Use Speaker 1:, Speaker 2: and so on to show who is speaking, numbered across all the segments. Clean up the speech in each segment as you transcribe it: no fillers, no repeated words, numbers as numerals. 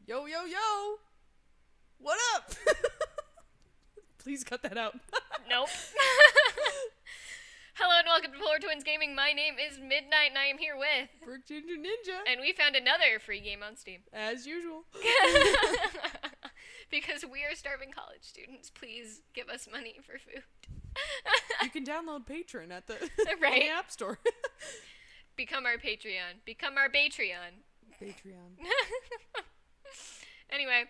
Speaker 1: Yo, yo, yo! What up? Please cut that out.
Speaker 2: Nope. Hello and welcome to Polar Twins Gaming. My name is Midnight and I am here with...
Speaker 1: Brick Ginger Ninja.
Speaker 2: And we found another free game on Steam.
Speaker 1: As usual.
Speaker 2: Because we are starving college students. Please give us money for food.
Speaker 1: You can download Patreon at the,
Speaker 2: right?
Speaker 1: on the App Store.
Speaker 2: Become our Patreon. Become our Patreon.
Speaker 1: Patreon.
Speaker 2: Anyway,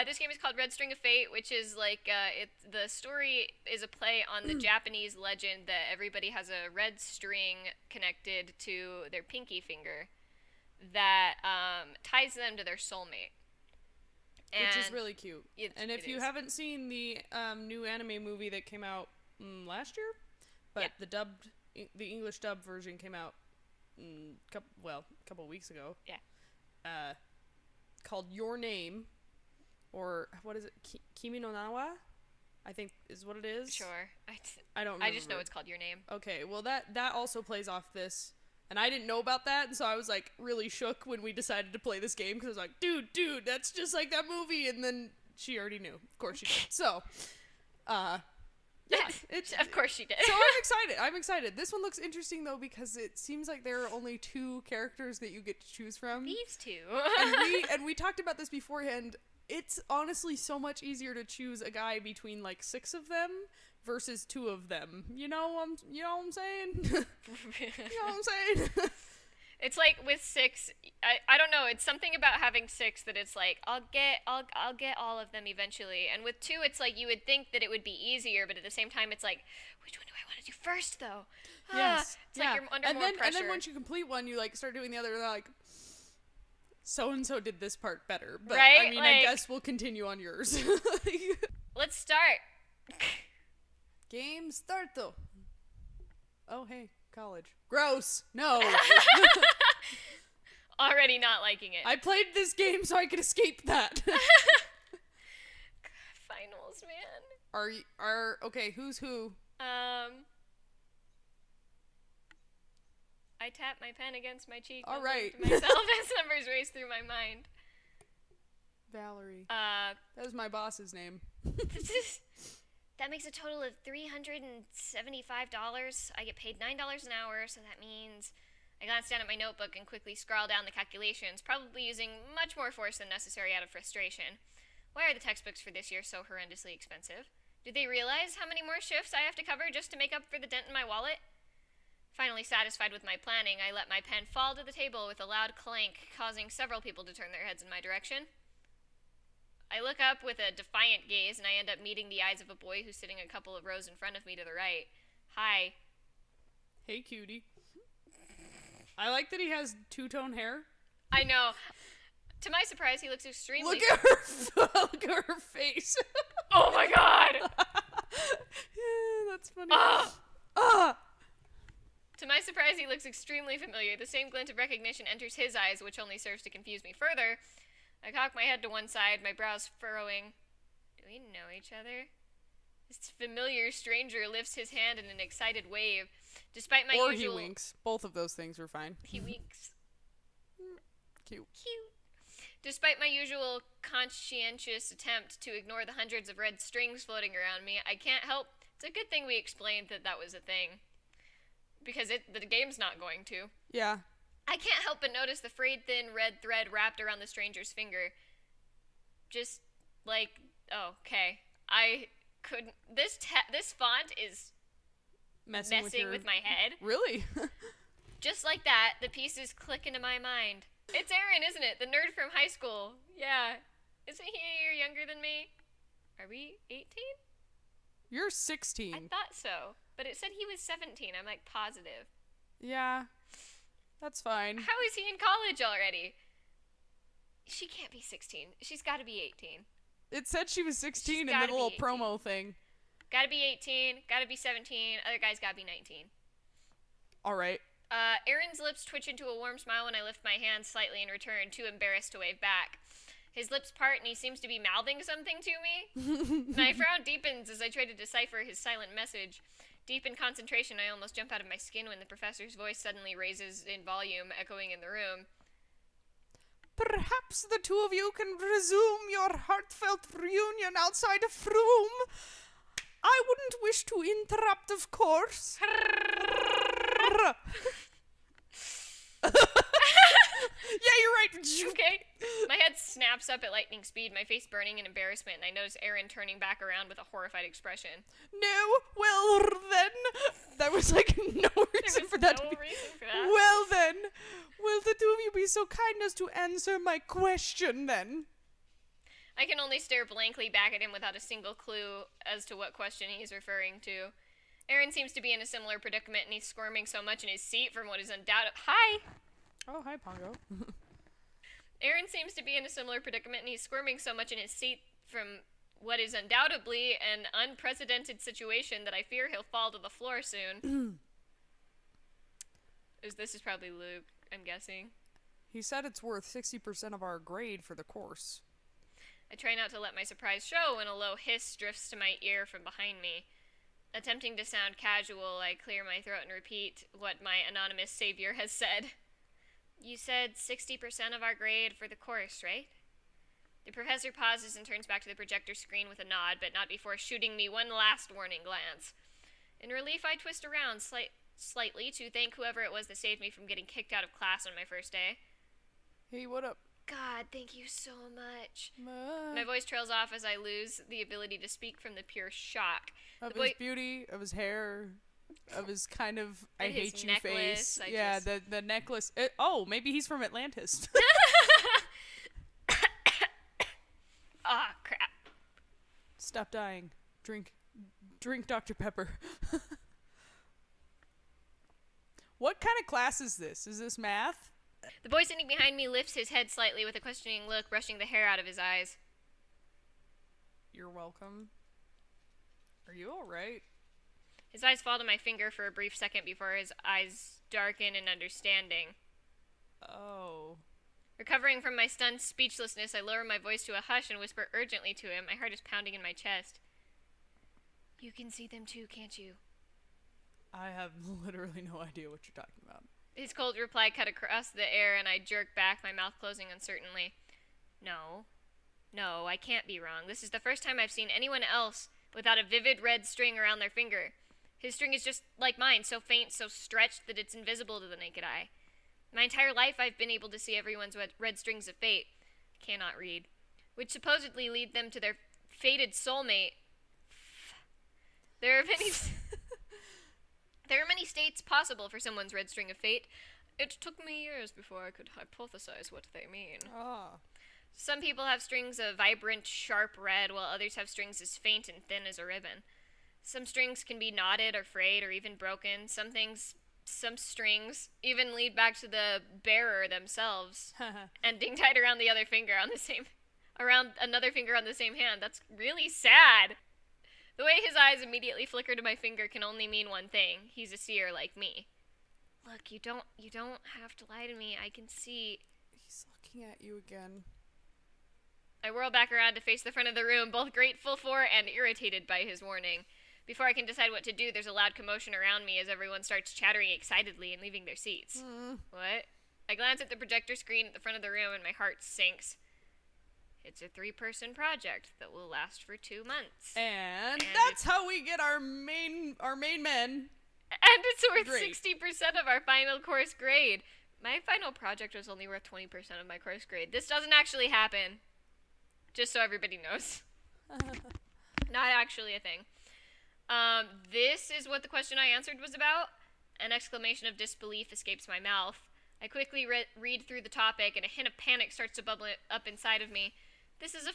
Speaker 2: this game is called Red String of Fate, which is like, the story is a play on the Japanese legend that everybody has a red string connected to their pinky finger that ties them to their soulmate.
Speaker 1: Which is really cute. And if you haven't seen the new anime movie that came out last year, but the English dub version came out a couple of weeks ago.
Speaker 2: Yeah.
Speaker 1: Called Your Name, or what is it? Kimi no Nawa, I think is what it is.
Speaker 2: Sure.
Speaker 1: I don't remember.
Speaker 2: I just know it's called Your Name.
Speaker 1: Okay, well that also plays off this, and I didn't know about that, and so I was like really shook when we decided to play this game, because I was like, dude, that's just like that movie, and then she already knew. Of course she did. So, yeah,
Speaker 2: of course she did.
Speaker 1: So I'm excited. This one looks interesting though, because it seems like there are only 2 characters that you get to choose from.
Speaker 2: These 2.
Speaker 1: and we talked about this beforehand. It's honestly so much easier to choose a guy between like 6 of them versus 2 of them. You know what I'm saying? You know what I'm saying?
Speaker 2: It's like with 6, I don't know, it's something about having 6 that it's like, I'll get all of them eventually. And with 2, it's like you would think that it would be easier, but at the same time it's like, which one do I want to do first though?
Speaker 1: Yes.
Speaker 2: It's like you're under more pressure.
Speaker 1: And then once you complete one, you like start doing the other, and they're like, so-and-so did this part better. But
Speaker 2: right?
Speaker 1: I mean, I guess we'll continue on yours.
Speaker 2: Let's start.
Speaker 1: Game start though. Oh, hey. College. Gross. No.
Speaker 2: Already not liking it.
Speaker 1: I played this game so I could escape that.
Speaker 2: Finals, man.
Speaker 1: Okay, who's who?
Speaker 2: I tap my pen against my cheek.
Speaker 1: All right.
Speaker 2: To myself as numbers race through my mind.
Speaker 1: Valerie. That was my boss's name.
Speaker 2: That makes a total of $375. I get paid $9 an hour, so that means I glance down at my notebook and quickly scrawl down the calculations, probably using much more force than necessary out of frustration. Why are the textbooks for this year so horrendously expensive? Do they realize how many more shifts I have to cover just to make up for the dent in my wallet? Finally satisfied with my planning, I let my pen fall to the table with a loud clank, causing several people to turn their heads in my direction. I look up with a defiant gaze, and I end up meeting the eyes of a boy who's sitting a couple of rows in front of me to the right. Hi.
Speaker 1: Hey, cutie. I like that he has two-tone hair.
Speaker 2: I know. To my surprise, he looks extremely...
Speaker 1: Look at her face.
Speaker 2: Oh my god!
Speaker 1: Yeah, that's funny.
Speaker 2: To my surprise, he looks extremely familiar. The same glint of recognition enters his eyes, which only serves to confuse me further. I cock my head to one side, my brows furrowing. Do we know each other? This familiar stranger lifts his hand in an excited wave. Despite my
Speaker 1: usual...
Speaker 2: usual...
Speaker 1: Or he winks. Both of those things were fine.
Speaker 2: He winks.
Speaker 1: Cute.
Speaker 2: Despite my usual conscientious attempt to ignore the hundreds of red strings floating around me, I can't help... It's a good thing we explained that was a thing. Because the game's not going to.
Speaker 1: Yeah.
Speaker 2: I can't help but notice the frayed thin red thread wrapped around the stranger's finger. Just like, oh, okay. I couldn't... This font is messing with my head.
Speaker 1: Really?
Speaker 2: Just like that, the pieces click into my mind. It's Aaron, isn't it? The nerd from high school. Yeah. Isn't he a year younger than me? Are we 18?
Speaker 1: You're 16.
Speaker 2: I thought so. But it said he was 17. I'm like positive.
Speaker 1: Yeah. That's fine.
Speaker 2: How is he in college already? She can't be 16. She's got to be 18.
Speaker 1: It said she was 16 in the little promo thing.
Speaker 2: Gotta be 18, gotta be 17, other guys gotta be 19.
Speaker 1: Alright.
Speaker 2: Aaron's lips twitch into a warm smile when I lift my hand slightly in return, too embarrassed to wave back. His lips part and he seems to be mouthing something to me. My frown deepens as I try to decipher his silent message. Deep in concentration, I almost jump out of my skin when the professor's voice suddenly raises in volume, echoing in the room.
Speaker 1: Perhaps the two of you can resume your heartfelt reunion outside of Frome. I wouldn't wish to interrupt, of course. Yeah, you're right.
Speaker 2: Okay. My head snaps up at lightning speed, my face burning in embarrassment, and I notice Aaron turning back around with a horrified expression.
Speaker 1: No, well then, that was like no reason for that. Well then, will the two of you be so kind as to answer my question then?
Speaker 2: I can only stare blankly back at him without a single clue as to what question he's referring to. Aaron seems to be in a similar predicament, and he's squirming so much in his seat from what is undoubted. Hi!
Speaker 1: Oh, hi, Pongo.
Speaker 2: Aaron seems to be in a similar predicament, and he's squirming so much in his seat from what is undoubtedly an unprecedented situation that I fear he'll fall to the floor soon. This is probably Luke, I'm guessing.
Speaker 1: He said it's worth 60% of our grade for the course.
Speaker 2: I try not to let my surprise show when a low hiss drifts to my ear from behind me. Attempting to sound casual, I clear my throat and repeat what my anonymous savior has said. You said 60% of our grade for the course, right? The professor pauses and turns back to the projector screen with a nod, but not before shooting me one last warning glance. In relief, I twist around slightly to thank whoever it was that saved me from getting kicked out of class on my first day.
Speaker 1: Hey, what up?
Speaker 2: God, thank you so much. My voice trails off as I lose the ability to speak from the pure shock.
Speaker 1: Of his beauty, of his hair, of his kind of I hate you face. Yeah, the necklace. Maybe he's from Atlantis.
Speaker 2: Ah, crap.
Speaker 1: Stop dying. Drink Dr. Pepper. What kind of class is this? Is this math?
Speaker 2: The boy sitting behind me lifts his head slightly with a questioning look, brushing the hair out of his eyes.
Speaker 1: You're welcome. Are you alright?
Speaker 2: His eyes fall to my finger for a brief second before his eyes darken in understanding.
Speaker 1: Oh.
Speaker 2: Recovering from my stunned speechlessness, I lower my voice to a hush and whisper urgently to him. My heart is pounding in my chest. You can see them too, can't you?
Speaker 1: I have literally no idea what you're talking about.
Speaker 2: His cold reply cut across the air, and I jerked back, my mouth closing uncertainly. No, I can't be wrong. This is the first time I've seen anyone else without a vivid red string around their finger. His string is just like mine, so faint, so stretched that it's invisible to the naked eye. My entire life I've been able to see everyone's red strings of fate. I cannot read. Which supposedly lead them to their fated soulmate. There are many states possible for someone's red string of fate. It took me years before I could hypothesize what they mean. Some people have strings of vibrant, sharp red, while others have strings as faint and thin as a ribbon. Some strings can be knotted or frayed or even broken. Some strings even lead back to the bearer themselves, ending tied around the other finger around another finger on the same hand. That's really sad. The way his eyes immediately flicker to my finger can only mean one thing. He's a seer like me. Look, you don't have to lie to me. I can see.
Speaker 1: He's looking at you again.
Speaker 2: I whirl back around to face the front of the room, both grateful for and irritated by his warning. Before I can decide what to do, there's a loud commotion around me as everyone starts chattering excitedly and leaving their seats. What? I glance at the projector screen at the front of the room and my heart sinks. It's a 3-person project that will last for 2 months.
Speaker 1: And that's how we get our main men.
Speaker 2: And it's worth 60% of our final course grade. My final project was only worth 20% of my course grade. This doesn't actually happen. Just so everybody knows. Not actually a thing. This is what the question I answered was about. An exclamation of disbelief escapes my mouth. I quickly read through the topic, and a hint of panic starts to bubble up inside of me. This is a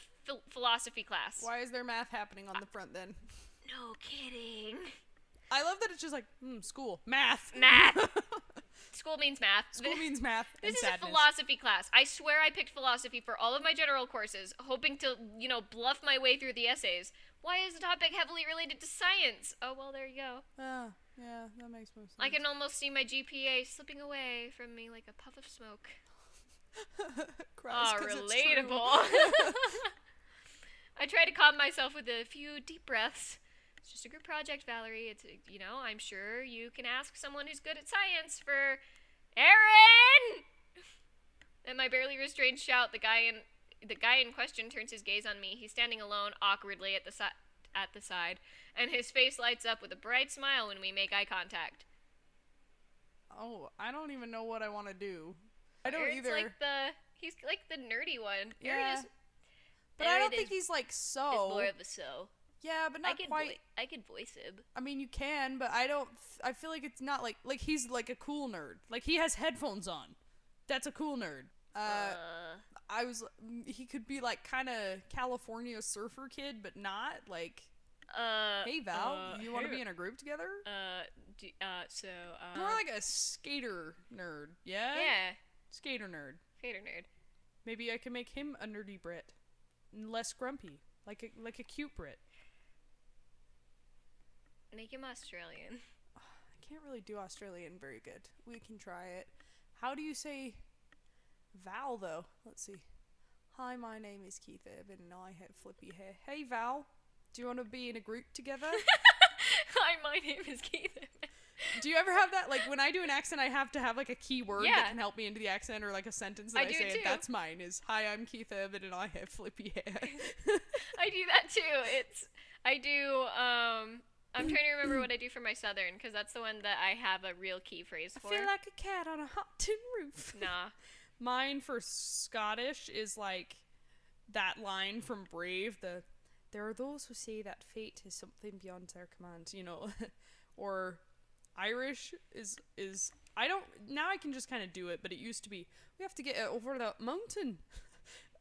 Speaker 2: philosophy class.
Speaker 1: Why is there math happening on the front then?
Speaker 2: No kidding.
Speaker 1: I love that it's just like, school. Math.
Speaker 2: School means math.
Speaker 1: School means math.
Speaker 2: This is a philosophy class. I swear I picked philosophy for all of my general courses, hoping to, bluff my way through the essays. Why is the topic heavily related to science? Oh, well, there you go.
Speaker 1: Yeah, that makes most sense.
Speaker 2: I can almost see my GPA slipping away from me like a puff of smoke. Relatable. I try to calm myself with a few deep breaths. It's just a group project, Valerie. It's, I'm sure you can ask someone who's good at science for... Aaron! At my barely restrained shout, the guy in question turns his gaze on me. He's standing alone, awkwardly at the side, and his face lights up with a bright smile when we make eye contact.
Speaker 1: Oh, I don't even know what I want to do. I don't either.
Speaker 2: He's like the nerdy one.
Speaker 1: Yeah. But I don't think he's like so.
Speaker 2: He's more of a so.
Speaker 1: Yeah, but not quite.
Speaker 2: I could voice him.
Speaker 1: I mean, you can, but I feel like it's not like he's like a cool nerd. Like he has headphones on. That's a cool nerd. He could be like kind of California surfer kid, but not like. Hey Val, you want to be in a group together? More like a skater nerd. Yeah.
Speaker 2: Yeah.
Speaker 1: Skater nerd.
Speaker 2: Skater nerd.
Speaker 1: Maybe I can make him a nerdy Brit, and less grumpy, like a cute Brit.
Speaker 2: Make him Australian.
Speaker 1: I can't really do Australian very good. We can try it. How do you say Val, though? Let's see. Hi, my name is Keith Evan, and I have flippy hair. Hey, Val. Do you want to be in a group together?
Speaker 2: Hi, my name is Keith Evan.
Speaker 1: Do you ever have that? Like, when I do an accent, I have to have, like, a key word that can help me into the accent, or, like, a sentence that I say. And that's mine, is, hi, I'm Keith Evan, and I have flippy hair.
Speaker 2: I do that, too. I'm trying to remember what I do for my Southern, because that's the one that I have a real key phrase for.
Speaker 1: I feel like a cat on a hot tin roof.
Speaker 2: Nah.
Speaker 1: Mine for Scottish is, like, that line from Brave, there are those who say that fate is something beyond our command, you know. Or Irish is now I can just kind of do it, but it used to be, we have to get over that mountain.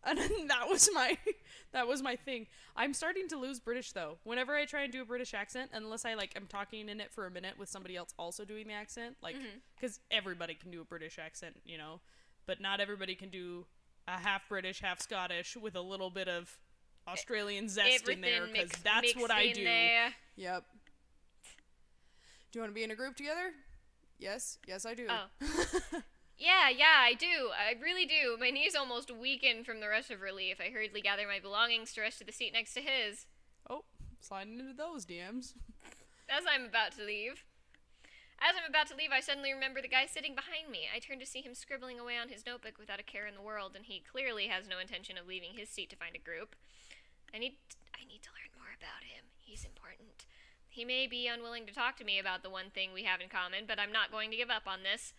Speaker 1: And that was my thing. I'm starting to lose British though. Whenever I try and do a British accent, unless I I'm talking in it for a minute with somebody else also doing the accent, because everybody can do a British accent, you know, but not everybody can do a half British, half Scottish with a little bit of Australian zest in there, because that's what I do.
Speaker 2: There.
Speaker 1: Yep. Do you want to be in a group together? Yes, I do.
Speaker 2: Oh. Yeah, I do. I really do. My knees almost weakened from the rush of relief. I hurriedly gather my belongings to rush to the seat next to his.
Speaker 1: Oh, sliding into those DMs.
Speaker 2: As I'm about to leave, I suddenly remember the guy sitting behind me. I turn to see him scribbling away on his notebook without a care in the world, and he clearly has no intention of leaving his seat to find a group. I need to learn more about him. He's important. He may be unwilling to talk to me about the one thing we have in common, but I'm not going to give up on this.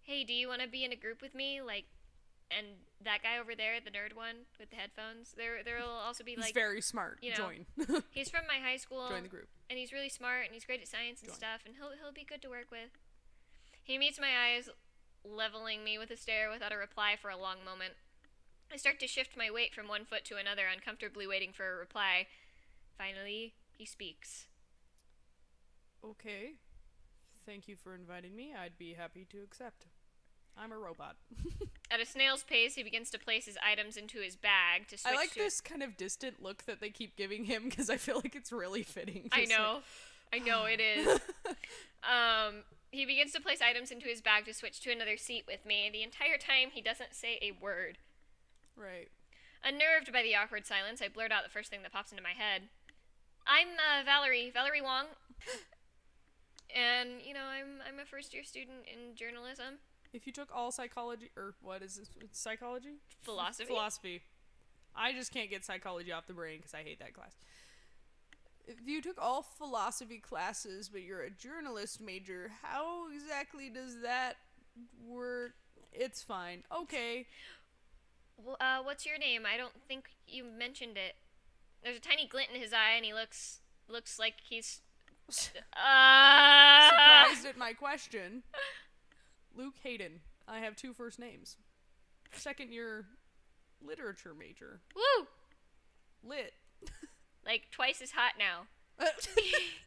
Speaker 2: Hey, do you want to be in a group with me? And that guy over there, the nerd one with the headphones, there'll also be
Speaker 1: he's very smart. You know, join.
Speaker 2: He's from my high school.
Speaker 1: Join the group.
Speaker 2: And he's really smart, and he's great at science and stuff, and he'll be good to work with. He meets my eyes, leveling me with a stare without a reply for a long moment. I start to shift my weight from one foot to another, uncomfortably waiting for a reply. Finally, he speaks.
Speaker 1: Okay. Thank you for inviting me. I'd be happy to accept. I'm a robot.
Speaker 2: At a snail's pace, he begins to place his items into his bag to switch.
Speaker 1: I like this kind of distant look that they keep giving him, because I feel like it's really fitting.
Speaker 2: I know it is. He begins to place items into his bag to switch to another seat with me. The entire time, he doesn't say a word.
Speaker 1: Right.
Speaker 2: Unnerved by the awkward silence, I blurt out the first thing that pops into my head. I'm Valerie Wong. And, you know, I'm a first-year student in journalism.
Speaker 1: If you took all psychology, or what is this? Psychology?
Speaker 2: Philosophy.
Speaker 1: I just can't get psychology off the brain because I hate that class. If you took all philosophy classes, but you're a journalist major, how exactly does that work? It's fine. Okay.
Speaker 2: Well, what's your name? I don't think you mentioned it. There's a tiny glint in his eye, and he looks like he's...
Speaker 1: surprised at my question. Luke Hayden. I have 2 first names. Second year literature major.
Speaker 2: Woo!
Speaker 1: Lit.
Speaker 2: Like twice as hot now.